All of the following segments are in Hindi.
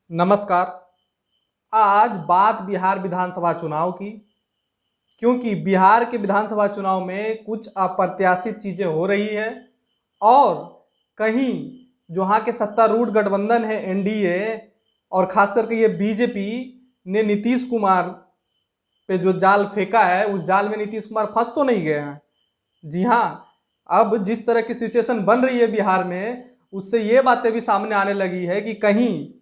नमस्कार। आज बात बिहार विधानसभा चुनाव की, क्योंकि बिहार के विधानसभा चुनाव में कुछ अप्रत्याशित चीज़ें हो रही है और कहीं जो यहाँ के सत्तारूढ़ गठबंधन है एनडीए और खास करके ये बीजेपी ने नीतीश कुमार पे जो जाल फेंका है उस जाल में नीतीश कुमार फंस तो नहीं गए हैं। जी हाँ, अब जिस तरह की सिचुएशन बन रही है बिहार में उससे ये बातें भी सामने आने लगी है कि कहीं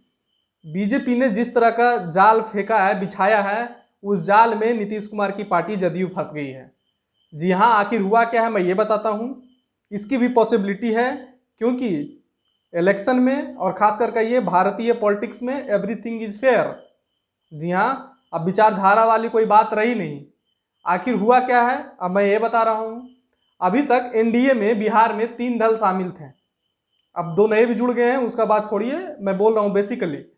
बीजेपी ने जिस तरह का जाल फेंका है, बिछाया है, उस जाल में नीतीश कुमार की पार्टी जदयू फंस गई है। जी हाँ, आखिर हुआ क्या है मैं ये बताता हूँ। इसकी भी पॉसिबिलिटी है, क्योंकि इलेक्शन में और खास करके ये भारतीय पॉलिटिक्स में एवरीथिंग इज फेयर। जी हाँ, अब विचारधारा वाली कोई बात रही नहीं। आखिर हुआ क्या है अब मैं ये बता रहा हूँ। अभी तक एनडीए में बिहार में 3 दल शामिल थे, अब 2 नए भी जुड़ गए हैं, उसका बात छोड़िए। मैं बोल रहा हूँ बेसिकली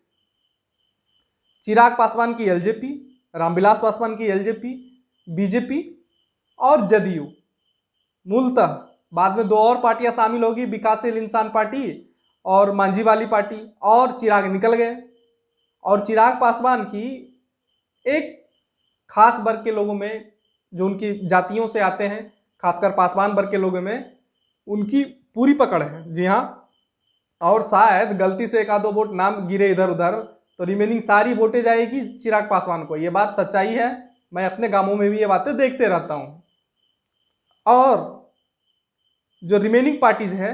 चिराग पासवान की एलजेपी, रामविलास पासवान की एलजेपी, बीजेपी और जदयू। मूलतः बाद में 2 और पार्टियां शामिल होगी, विकासशील इंसान पार्टी और मांझी वाली पार्टी, और चिराग निकल गए। और चिराग पासवान की एक खास वर्ग के लोगों में, जो उनकी जातियों से आते हैं, खासकर पासवान वर्ग के लोगों में उनकी पूरी पकड़ है। जी हाँ, और शायद गलती से 1 आध 2 वोट नाम गिरे इधर उधर तो रिमेनिंग सारी वोटें जाएगी चिराग पासवान को। ये बात सच्चाई है, मैं अपने गांवों में भी ये बातें देखते रहता हूँ। और जो रिमेनिंग पार्टीज हैं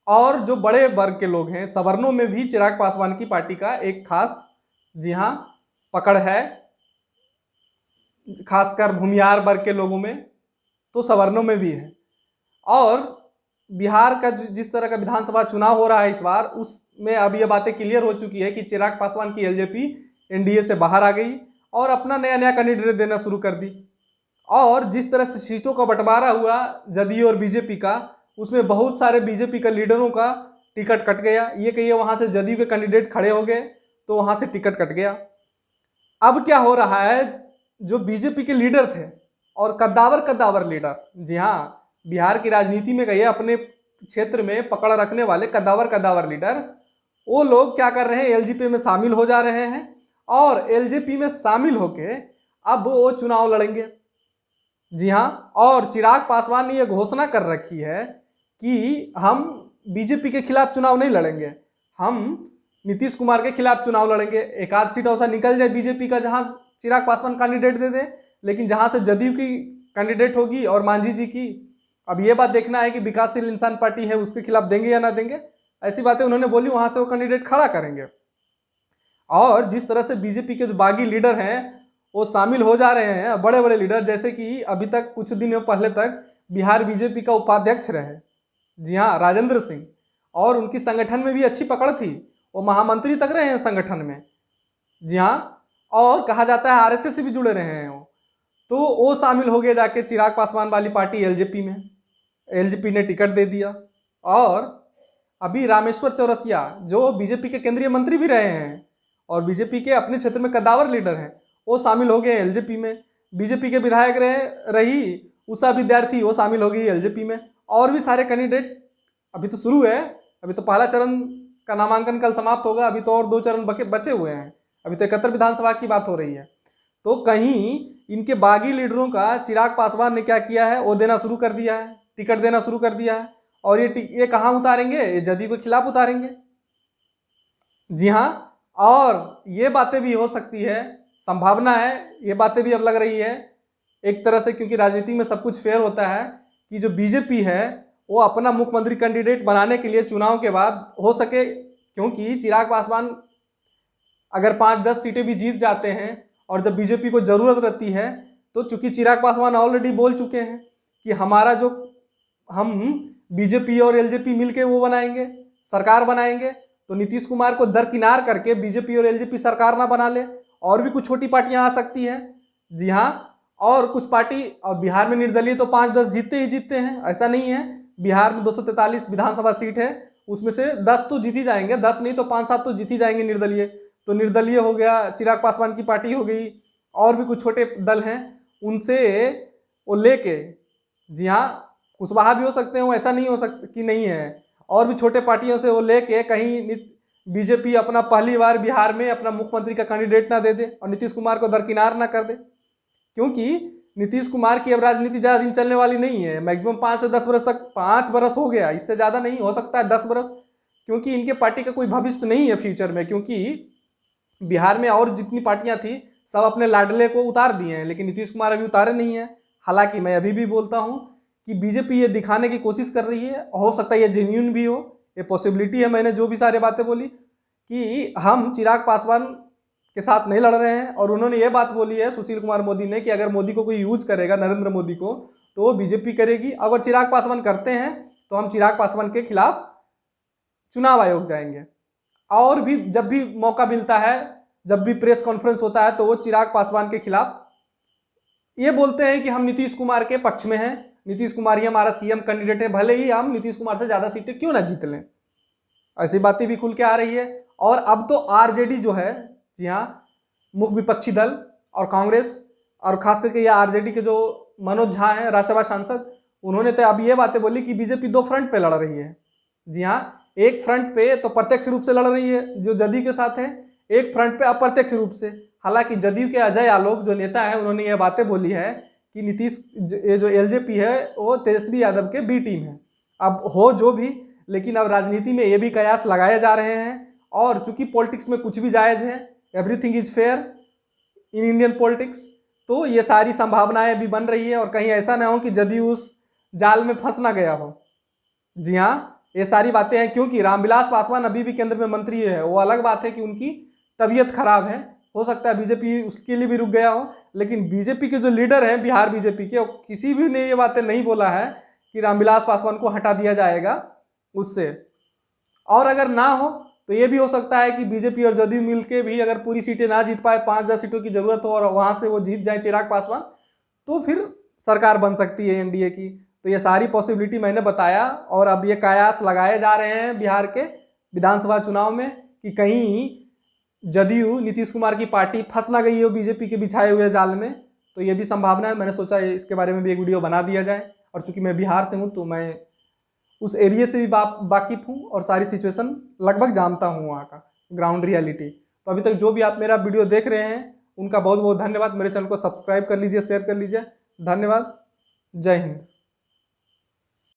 और जो बड़े वर्ग के लोग हैं, सवर्णों में भी चिराग पासवान की पार्टी का एक खास, जी हाँ, पकड़ है। खासकर भूमिहार वर्ग के लोगों में तो सवर्णों में भी है। और बिहार का जिस तरह का विधानसभा चुनाव हो रहा है इस बार, उसमें अब ये बातें क्लियर हो चुकी है कि चिराग पासवान की एलजेपी एनडीए से बाहर आ गई और अपना नया नया कैंडिडेट देना शुरू कर दी। और जिस तरह से सीटों का बंटवारा हुआ जदयू और बीजेपी का, उसमें बहुत सारे बीजेपी के लीडरों का टिकट कट गया। ये कहिए वहां से जदयू के कैंडिडेट खड़े हो गए तो वहां से टिकट कट गया। अब क्या हो रहा है, जो बीजेपी के लीडर थे और कद्दावर कद्दावर लीडर, जी हाँ, बिहार की राजनीति में कहिए अपने क्षेत्र में पकड़ रखने वाले कद्दावर कद्दावर लीडर, वो लोग क्या कर रहे हैं, एलजेपी में शामिल हो जा रहे हैं और एलजेपी में शामिल होके अब वो चुनाव लड़ेंगे। जी हाँ, और चिराग पासवान ने यह घोषणा कर रखी है कि हम बीजेपी के खिलाफ चुनाव नहीं लड़ेंगे, हम नीतीश कुमार के खिलाफ चुनाव लड़ेंगे। एक आध सीट ऐसा निकल जाए बीजेपी का जहां चिराग पासवान कैंडिडेट दे दे, लेकिन जहां से जदयू की कैंडिडेट होगी और मांझी जी की, अब ये बात देखना है कि विकासशील इंसान पार्टी है उसके खिलाफ देंगे या ना देंगे। ऐसी बातें उन्होंने बोली, वहां से वो कैंडिडेट खड़ा करेंगे। और जिस तरह से बीजेपी के जो बागी लीडर हैं वो शामिल हो जा रहे हैं, बड़े बड़े लीडर, जैसे कि अभी तक कुछ दिनों पहले तक बिहार बीजेपी का उपाध्यक्ष रहे, जी हाँ, राजेंद्र सिंह, और उनकी संगठन में भी अच्छी पकड़ थी, वो महामंत्री तक रहे हैं संगठन में। जी हाँ, और कहा जाता है आरएसएस से भी जुड़े रहे हैं वो। तो वो शामिल हो गए जाके चिराग पासवान वाली पार्टी एलजेपी में, एलजेपी ने टिकट दे दिया। और अभी रामेश्वर चौरसिया जो बीजेपी के केंद्रीय मंत्री भी रहे हैं और बीजेपी के अपने क्षेत्र में कद्दावर लीडर हैं, वो शामिल हो गए एलजेपी में। बीजेपी के विधायक रही उषा विद्यार्थी, वो शामिल हो गई एलजेपी में। और भी सारे कैंडिडेट, अभी तो शुरू है, अभी तो पहला चरण का नामांकन कल समाप्त होगा, अभी तो और 2 चरण बचे हुए हैं, अभी तो 71 विधानसभा की बात हो रही है। तो कहीं इनके बागी लीडरों का चिराग पासवान ने क्या किया है, वो देना शुरू कर दिया है, टिकट देना शुरू कर दिया है। और ये कहाँ उतारेंगे, ये जदयू के खिलाफ उतारेंगे। जी हाँ, और ये बातें भी हो सकती है, संभावना है, ये बातें भी अब लग रही है एक तरह से, क्योंकि राजनीति में सब कुछ फेयर होता है, कि जो बीजेपी है वो अपना मुख्यमंत्री कैंडिडेट बनाने के लिए चुनाव के बाद हो सके, क्योंकि चिराग पासवान अगर 5-10 सीटें भी जीत जाते हैं और जब बीजेपी को जरूरत रहती है, तो चूंकि चिराग पासवान ऑलरेडी बोल चुके हैं कि हमारा जो, हम बीजेपी और एलजेपी मिलके वो बनाएंगे, सरकार बनाएंगे, तो नीतीश कुमार को दरकिनार करके बीजेपी और एलजेपी सरकार ना बना ले, और भी कुछ छोटी पार्टियां आ सकती हैं। जी हाँ, और कुछ पार्टी, और बिहार में निर्दलीय तो 5-10 जीतते ही जीतते हैं, ऐसा नहीं है। बिहार में 243 विधानसभा सीट है, उसमें से 10 तो जीती जाएंगे, 10 नहीं तो 5-7 तो जीती जाएंगे निर्दलीय। तो निर्दलीय हो गया, चिराग पासवान की पार्टी हो गई, और भी कुछ छोटे दल हैं, उनसे वो लेके, जी हाँ, कुशवाहा भी हो सकते हैं वो, ऐसा नहीं हो सकता कि नहीं है, और भी छोटे पार्टियों से वो लेके कहीं बीजेपी अपना पहली बार बिहार में अपना मुख्यमंत्री का कैंडिडेट ना दे दे और नीतीश कुमार को दरकिनार ना कर दे, क्योंकि नीतीश कुमार की अब राजनीति ज़्यादा दिन चलने वाली नहीं है। मैक्सिमम 5 से 10 बरस तक, 5 बरस हो गया, इससे ज़्यादा नहीं हो सकता है 10 बरस, क्योंकि इनके पार्टी का कोई भविष्य नहीं है फ्यूचर में। क्योंकि बिहार में और जितनी पार्टियां थी सब अपने लाडले को उतार दिए हैं, लेकिन नीतीश कुमार अभी उतारे नहीं है। हालांकि मैं अभी भी बोलता हूं कि बीजेपी ये दिखाने की कोशिश कर रही है, हो सकता है ये जेन्युइन भी हो, ये पॉसिबिलिटी है। मैंने जो भी सारी बातें बोली कि हम चिराग पासवान के साथ नहीं लड़ रहे हैं, और उन्होंने ये बात बोली है सुशील कुमार मोदी ने कि अगर मोदी को कोई यूज करेगा, नरेंद्र मोदी को, तो वो बीजेपी करेगी। अगर चिराग पासवान करते हैं तो हम चिराग पासवान के खिलाफ चुनाव आयोग जाएंगे। और भी जब भी मौका मिलता है, जब भी प्रेस कॉन्फ्रेंस होता है, तो वो चिराग पासवान के खिलाफ ये बोलते हैं कि हम नीतीश कुमार के पक्ष में हैं, नीतीश कुमार ही हमारा सीएम कैंडिडेट है, भले ही हम नीतीश कुमार से ज्यादा सीटें क्यों ना जीत लें। ऐसी बातें भी खुल के आ रही है। और अब तो आरजेडी जो है, जी हाँ, मुख्य विपक्षी दल और कांग्रेस, और खास करके ये आरजेडी के जो मनोज झा हैं, राज्यसभा सांसद, उन्होंने तो अब ये बातें बोली कि बीजेपी 2 फ्रंट पे लड़ रही है। जी हाँ, एक फ्रंट पे तो प्रत्यक्ष रूप से लड़ रही है जो जदयू के साथ है, एक फ्रंट पे अप्रत्यक्ष रूप से। हालांकि जदयू के अजय आलोक जो नेता है, उन्होंने ये बातें बोली है कि नीतीश, ये जो एलजेपी है वो तेजस्वी यादव के बी टीम है। अब हो जो भी, लेकिन अब राजनीति में ये भी कयास लगाए जा रहे हैं, और चूंकि पॉलिटिक्स में कुछ भी जायज है, everything is fair in Indian politics, तो ये सारी संभावनाएं भी बन रही है। और कहीं ऐसा ना हो कि जदयू उस जाल में फंस ना गया हो। जी हाँ, ये सारी बातें हैं, क्योंकि रामविलास पासवान अभी भी केंद्र में मंत्री है। वो अलग बात है कि उनकी तबीयत खराब है, हो सकता है बीजेपी उसके लिए भी रुक गया हो, लेकिन बीजेपी के जो लीडर हैं बिहार बीजेपी के, किसी भी ने ये बातें नहीं बोला है कि रामविलास पासवान को हटा दिया जाएगा उससे। और अगर ना हो तो ये भी हो सकता है कि बीजेपी और जदयू मिलके भी अगर पूरी सीटें ना जीत पाए, 5-10 सीटों की जरूरत हो, और वहां से वो जीत जाए चिराग पासवान, तो फिर सरकार बन सकती है एनडीए की। तो ये सारी पॉसिबिलिटी मैंने बताया, और अब ये कयास लगाए जा रहे हैं बिहार के विधानसभा चुनाव में कि कहीं जदयू, नीतीश कुमार की पार्टी फंस ना गई हो बीजेपी के बिछाए हुए जाल में। तो ये भी संभावना है। मैंने सोचा इसके बारे में भी एक वीडियो बना दिया जाए, और चूंकि मैं बिहार से हूँ तो मैं उस एरिया से भी वाकिफ हूँ और सारी सिचुएशन लगभग जानता हूँ, वहाँ का ग्राउंड रियलिटी। तो अभी तक जो भी आप मेरा वीडियो देख रहे हैं उनका बहुत बहुत धन्यवाद। मेरे चैनल को सब्सक्राइब कर लीजिए, शेयर कर लीजिए। धन्यवाद। जय हिंद।